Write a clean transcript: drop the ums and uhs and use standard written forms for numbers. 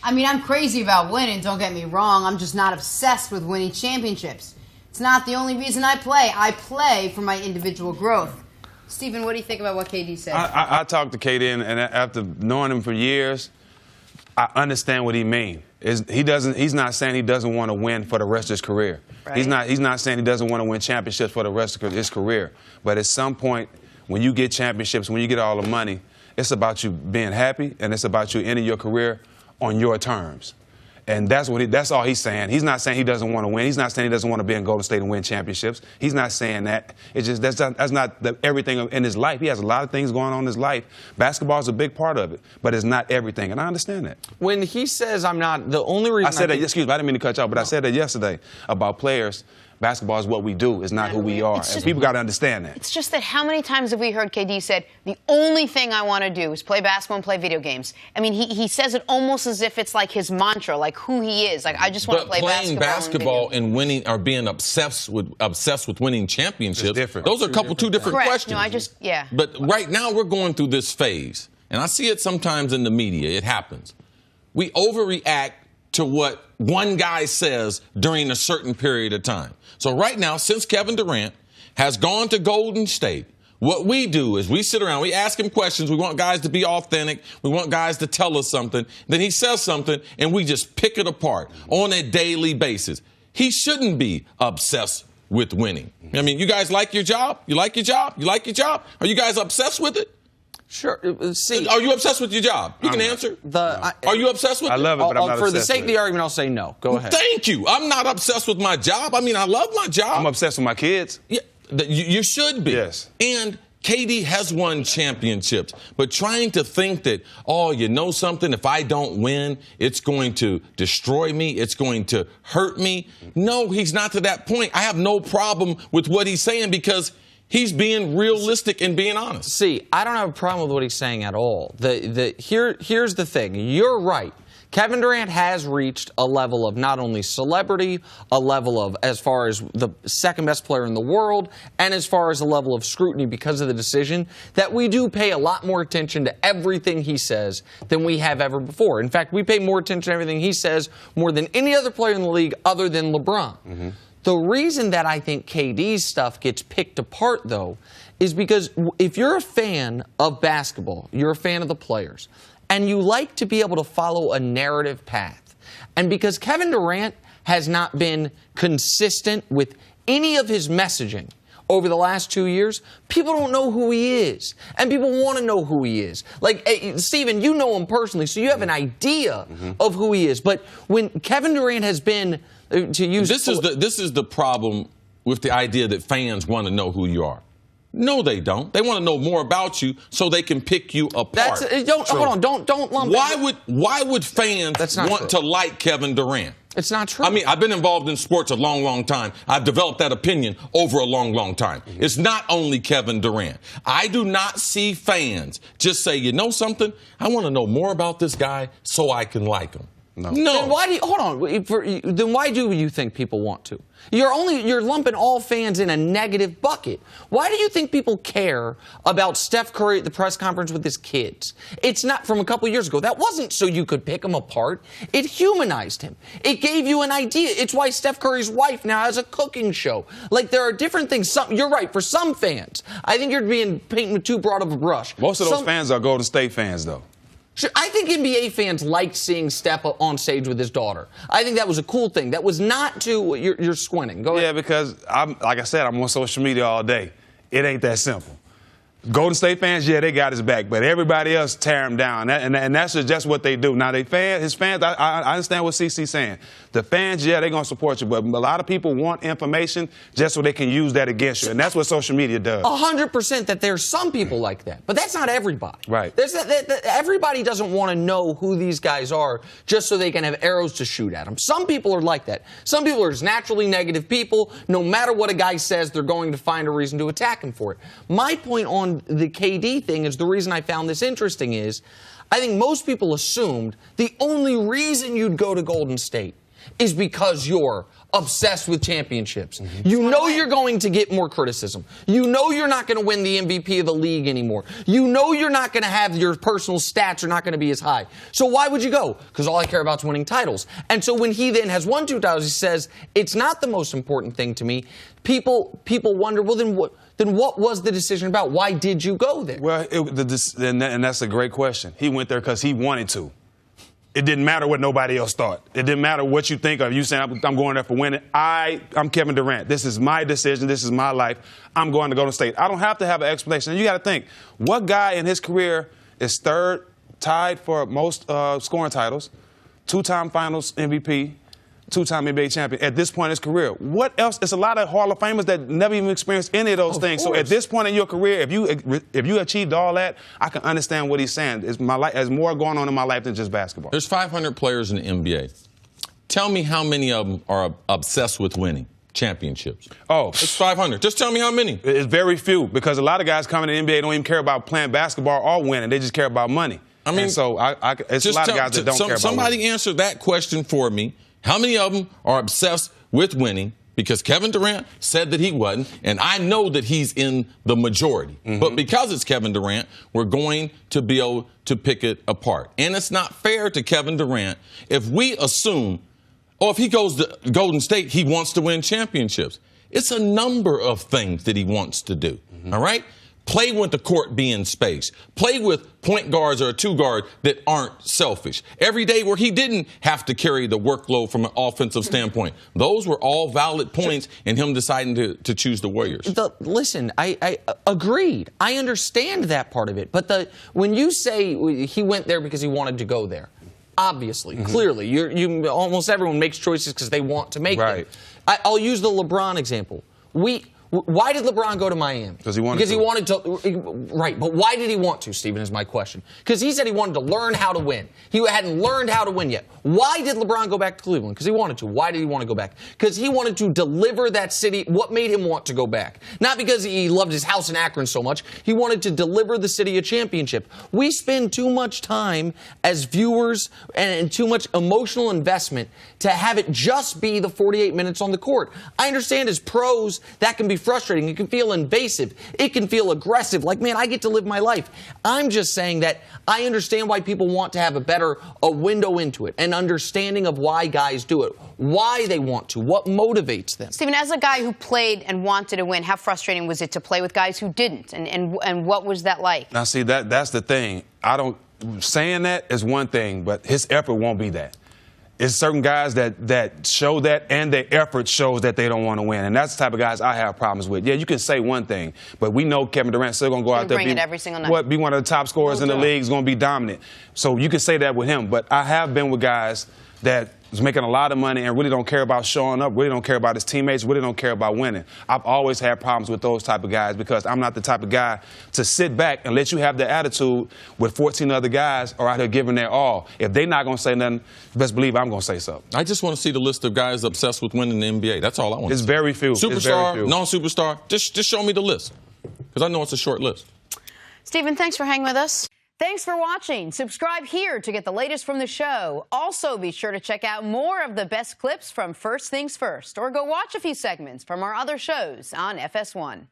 I mean, I'm crazy about winning, don't get me wrong. I'm just not obsessed with winning championships. It's not the only reason I play. I play for my individual growth. Stephen, what do you think about what KD said? I talked to KD, and after knowing him for years, I understand what he means. He's not saying he doesn't want to win for the rest of his career. Right. He's not saying he doesn't want to win championships for the rest of his career. But at some point, when you get championships, when you get all the money, it's about you being happy, and it's about you ending your career on your terms. And that's all he's saying. He's not saying he doesn't want to win. He's not saying he doesn't want to be in Golden State and win championships. He's not saying that. It's just that's not everything in his life. He has a lot of things going on in his life. Basketball is a big part of it, but it's not everything. And I understand that. When he says I'm not, the only reason I said that, excuse me, I didn't mean to cut you off, but I said that yesterday about players. Basketball is what we do. It's not who we are. And people got to understand that. It's just that how many times have we heard KD said, the only thing I want to do is play basketball and play video games? I mean, he says it almost as if it's like his mantra, like who he is. Like, I just want to play basketball. But playing basketball and winning or being obsessed with winning championships, different. Those are two different questions. No, yeah. But right now we're going through this phase, and I see it sometimes in the media. It happens. We overreact to what one guy says during a certain period of time. So right now, since Kevin Durant has gone to Golden State, what we do is we sit around, we ask him questions. We want guys to be authentic. We want guys to tell us something. Then he says something, and we just pick it apart on a daily basis. He shouldn't be obsessed with winning. I mean, you guys like your job? You like your job? You like your job? Are you guys obsessed with it? Sure. See, are you obsessed with your job? You can answer. Are you obsessed with it? I love it, but I'm not for the obsessed sake of with the argument, I'll say no. Go ahead. Thank you. I'm not obsessed with my job. I mean, I love my job. I'm obsessed with my kids. Yeah, you should be. Yes. And KD has won championships, but trying to think that, oh, you know something, if I don't win, it's going to destroy me, it's going to hurt me. No, he's not to that point. I have no problem with what he's saying because he's being realistic and being honest. See, I don't have a problem with what he's saying at all. Here's the thing. You're right. Kevin Durant has reached a level of not only celebrity, a level of as far as the second best player in the world, and as far as a level of scrutiny because of the decision, that we do pay a lot more attention to everything he says than we have ever before. In fact, we pay more attention to everything he says more than any other player in the league other than LeBron. Mm-hmm. The reason that I think KD's stuff gets picked apart, though, is because if you're a fan of basketball, you're a fan of the players, and you like to be able to follow a narrative path, and because Kevin Durant has not been consistent with any of his messaging over the last 2 years, people don't know who he is, and people want to know who he is. Like, Stephen, you know him personally, so you have an idea of who he is, but when Kevin Durant has been... This is the problem with the idea that fans want to know who you are. No, they don't. They want to know more about you so they can pick you apart. Hold on, don't lump. Why would fans want to like Kevin Durant? It's not true. I mean, I've been involved in sports a long, long time. I've developed that opinion over a long, long time. It's not only Kevin Durant. I do not see fans just say, you know something? I want to know more about this guy so I can like him. No. Then why do you, hold on. Then why do you think people want to? You're lumping all fans in a negative bucket. Why do you think people care about Steph Curry at the press conference with his kids? It's not from a couple years ago. That wasn't so you could pick him apart. It humanized him. It gave you an idea. It's why Steph Curry's wife now has a cooking show. Like, there are different things. You're right. For some fans, I think you're being painting with too broad of a brush. Most of those fans are Golden State fans, though. Sure, I think NBA fans liked seeing Steph on stage with his daughter. I think that was a cool thing. That was not to you're squinting. Go ahead. Yeah, because like I said, I'm on social media all day. It ain't that simple. Golden State fans, yeah, they got his back, but everybody else tear him down, and that's just what they do. Now, his fans, I understand what CC's saying. The fans, yeah, they're going to support you, but a lot of people want information just so they can use that against you, and that's what social media does. 100% that there's some people like that, but that's not everybody. Right. Everybody doesn't want to know who these guys are just so they can have arrows to shoot at them. Some people are like that. Some people are just naturally negative people. No matter what a guy says, they're going to find a reason to attack him for it. My point on the KD thing is the reason I found this interesting is I think most people assumed the only reason you'd go to Golden State is because you're obsessed with championships. You know you're going to get more criticism. You know you're not going to win the MVP of the league anymore. You know you're not going to have your personal stats are not going to be as high. So why would you go? Because all I care about is winning titles. And so when he then has won 2 titles, he says, it's not the most important thing to me. People wonder, well, then what was the decision about? Why did you go there? Well, and that's a great question. He went there because he wanted to. It didn't matter what nobody else thought. It didn't matter what you think of. You saying, I'm going there for winning. I'm Kevin Durant. This is my decision. This is my life. I'm going to Golden State. I don't have to have an explanation. And you got to think, what guy in his career is third, tied for most scoring titles, 2-time Finals MVP, 2-time NBA champion at this point in his career? What else? It's a lot of Hall of Famers that never even experienced any of those things. So at this point in your career, if you achieved all that, I can understand what he's saying. There's more going on in my life than just basketball. There's 500 players in the NBA. Tell me how many of them are obsessed with winning championships. Oh, it's 500. Just tell me how many. It's very few, because a lot of guys coming to the NBA don't even care about playing basketball or winning. They just care about money. I mean, and so it's a lot of guys that don't care about somebody winning. answer that question for me. How many of them are obsessed with winning? Because Kevin Durant said that he wasn't, and I know that he's in the majority. But because it's Kevin Durant, we're going to be able to pick it apart. And it's not fair to Kevin Durant if we assume, if he goes to Golden State, he wants to win championships. It's a number of things that he wants to do, all right? Play with the court being space. Play with point guards or a 2-guard that aren't selfish. Every day where he didn't have to carry the workload from an offensive standpoint. Those were all valid points in him deciding to choose the Warriors. Listen, I agreed. I understand that part of it. But when you say he went there because he wanted to go there, obviously, clearly, you almost everyone makes choices because they want to make them. I'll use the LeBron example. Why did LeBron go to Miami? Because he wanted to. Right, but why did he want to, Stephen, is my question. Because he said he wanted to learn how to win. He hadn't learned how to win yet. Why did LeBron go back to Cleveland? Because he wanted to. Why did he want to go back? Because he wanted to deliver that city. What made him want to go back? Not because he loved his house in Akron so much. He wanted to deliver the city a championship. We spend too much time as viewers and too much emotional investment to have it just be the 48 minutes on the court. I understand as pros that can be frustrating. It can feel invasive. It can feel aggressive. Like, man, I get to live my life. I'm just saying that I understand why people want to have a window into it, an understanding of why guys do it, why they want to, what motivates them. Stephen, as a guy who played and wanted to win, how frustrating was it to play with guys who didn't? And what was that like? Now, see, that's the thing. Saying that is one thing, but his effort won't be that. It's certain guys that show that, and their effort shows that they don't want to win. And that's the type of guys I have problems with. Yeah, you can say one thing, but we know Kevin Durant's still going to go out there, bring it every single night. Be one of the top scorers in the league, is going to be dominant. So you can say that with him. But I have been with guys that is making a lot of money and really don't care about showing up, really don't care about his teammates, really don't care about winning. I've always had problems with those type of guys, because I'm not the type of guy to sit back and let you have the attitude with 14 other guys are out here giving their all. If they're not going to say nothing, best believe I'm going to say something. I just want to see the list of guys obsessed with winning the NBA. That's all I want to see. It's very few. Superstar, non-superstar, just show me the list, because I know it's a short list. Stephen, thanks for hanging with us. Thanks for watching. Subscribe here to get the latest from the show. Also, be sure to check out more of the best clips from First Things First, or go watch a few segments from our other shows on FS1.